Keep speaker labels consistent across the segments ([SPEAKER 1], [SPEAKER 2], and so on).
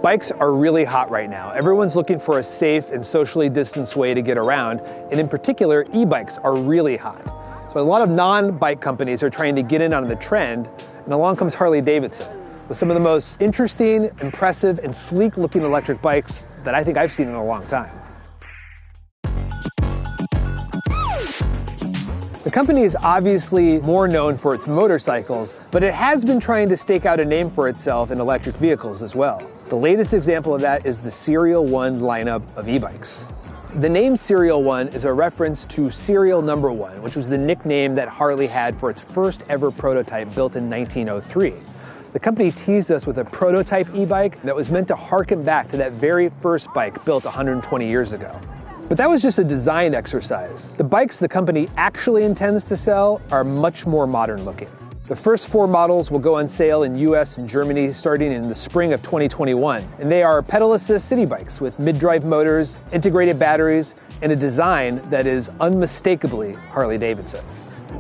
[SPEAKER 1] Bikes are really hot right now. Everyone's looking for a safe and socially distanced way to get around, and in particular, e-bikes are really hot. So a lot of non-bike companies are trying to get in on the trend, and along comes Harley-Davidson with some of the most interesting, impressive, and sleek-looking electric bikes that I think I've seen in a long time. The company is obviously more known for its motorcycles, but it has been trying to stake out a name for itself in electric vehicles as well. The latest example of that is the Serial 1 lineup of e-bikes. The name Serial 1 is a reference to Serial Number 1, which was the nickname that Harley had for its first ever prototype built in 1903. The company teased us with a prototype e-bike that was meant to harken back to that very first bike built 120 years ago. But that was just a design exercise. The bikes the company actually intends to sell are much more modern looking. The first 4 models will go on sale in US and Germany starting in the spring of 2021. And they are pedal assist city bikes with mid-drive motors, integrated batteries, and a design that is unmistakably Harley-Davidson.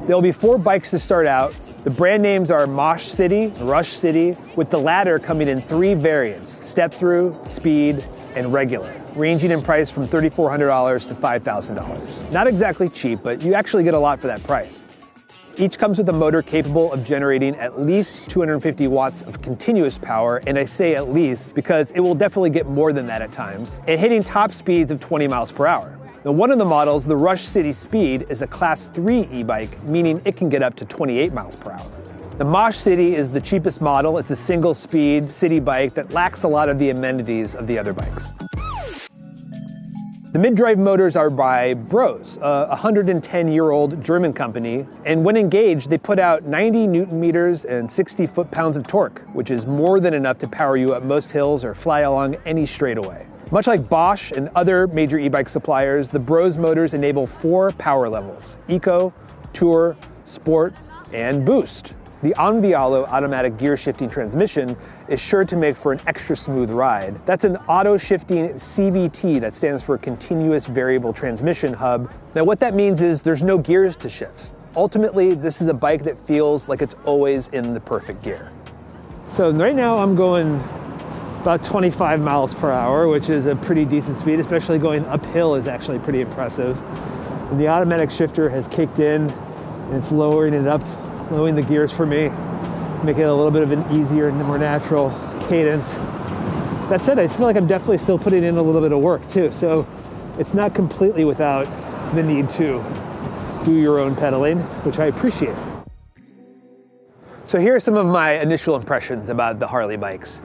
[SPEAKER 1] There'll be 4 bikes to start out. The brand names are Mosh City, Rush City, with the latter coming in 3 variants: step through, speed, and regular, ranging in price from $3,400 to $5,000. Not exactly cheap, but you actually get a lot for that price. Each comes with a motor capable of generating at least 250 watts of continuous power, and I say at least because it will definitely get more than that at times, and hitting top speeds of 20 miles per hour. Now, one of the models, the Rush City Speed, is a Class 3 e-bike, meaning it can get up to 28 miles per hour. The Mosh City is the cheapest model. It's a single-speed city bike that lacks a lot of the amenities of the other bikes. The mid-drive motors are by Bros, a 110-year-old German company, and when engaged, they put out 90 newton meters and 60 foot-pounds of torque, which is more than enough to power you up most hills or fly along any straightaway. Much like Bosch and other major e-bike suppliers, the Bros motors enable 4 power levels: Eco, Tour, Sport, and Boost. The Avon automatic gear shifting transmission is sure to make for an extra smooth ride. That's an auto-shifting CVT, that stands for Continuous Variable Transmission Hub. Now what that means is there's no gears to shift. Ultimately, this is a bike that feels like it's always in the perfect gear. So right now I'm going about 25 miles per hour, which is a pretty decent speed, especially going uphill is actually pretty impressive. And the automatic shifter has kicked in and it's lowering the gears for me, making it a little bit of an easier and more natural cadence. That said, I feel like I'm definitely still putting in a little bit of work too, so it's not completely without the need to do your own pedaling, which I appreciate. So here are some of my initial impressions about the Harley bikes.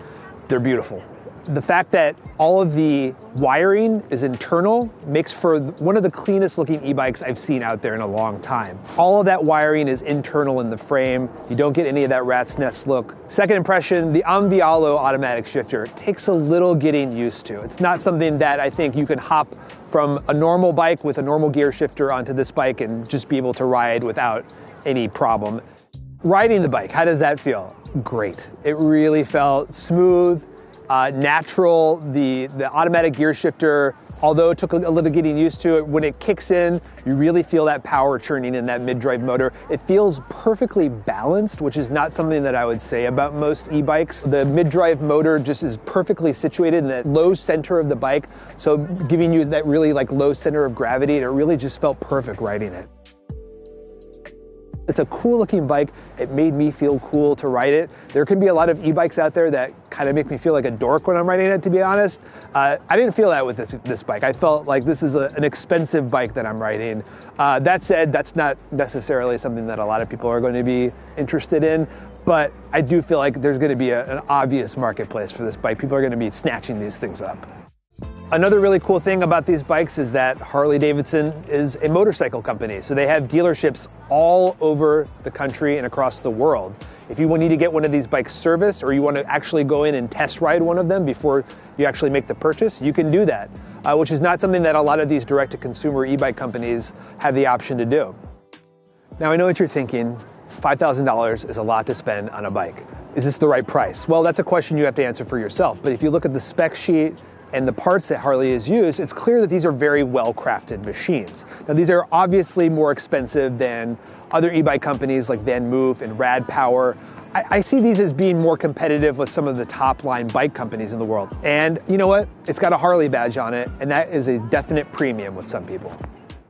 [SPEAKER 1] They're beautiful. The fact that all of the wiring is internal makes for one of the cleanest looking e-bikes I've seen out there in a long time. All of that wiring is internal in the frame. You don't get any of that rat's nest look. Second impression, the Avon automatic shifter takes a little getting used to. It's not something that I think you can hop from a normal bike with a normal gear shifter onto this bike and just be able to ride without any problem. Riding the bike, how does that feel? Great. It really felt smooth, natural. The automatic gear shifter, although it took a little getting used to it, when it kicks in, you really feel that power churning in that mid-drive motor. It feels perfectly balanced, which is not something that I would say about most e-bikes. The mid-drive motor just is perfectly situated in that low center of the bike, so giving you that really low center of gravity, and it really just felt perfect riding it. It's a cool looking bike. It made me feel cool to ride it. There can be a lot of e-bikes out there that kind of make me feel like a dork when I'm riding it, to be honest. I didn't feel that with this bike. I felt like this is an expensive bike that I'm riding. That said, that's not necessarily something that a lot of people are going to be interested in, but I do feel like there's going to be an obvious marketplace for this bike. People are going to be snatching these things up. Another really cool thing about these bikes is that Harley-Davidson is a motorcycle company, so they have dealerships all over the country and across the world. If you need to get one of these bikes serviced, or you want to actually go in and test ride one of them before you actually make the purchase, you can do that, which is not something that a lot of these direct-to-consumer e-bike companies have the option to do. Now, I know what you're thinking. $5,000 is a lot to spend on a bike. Is this the right price? Well, that's a question you have to answer for yourself, but if you look at the spec sheet and the parts that Harley has used, it's clear that these are very well-crafted machines. Now, these are obviously more expensive than other e-bike companies like Van Moof and Rad Power, I see these as being more competitive with some of the top line bike companies in the world. And you know what? It's got a Harley badge on it, and that is a definite premium with some people.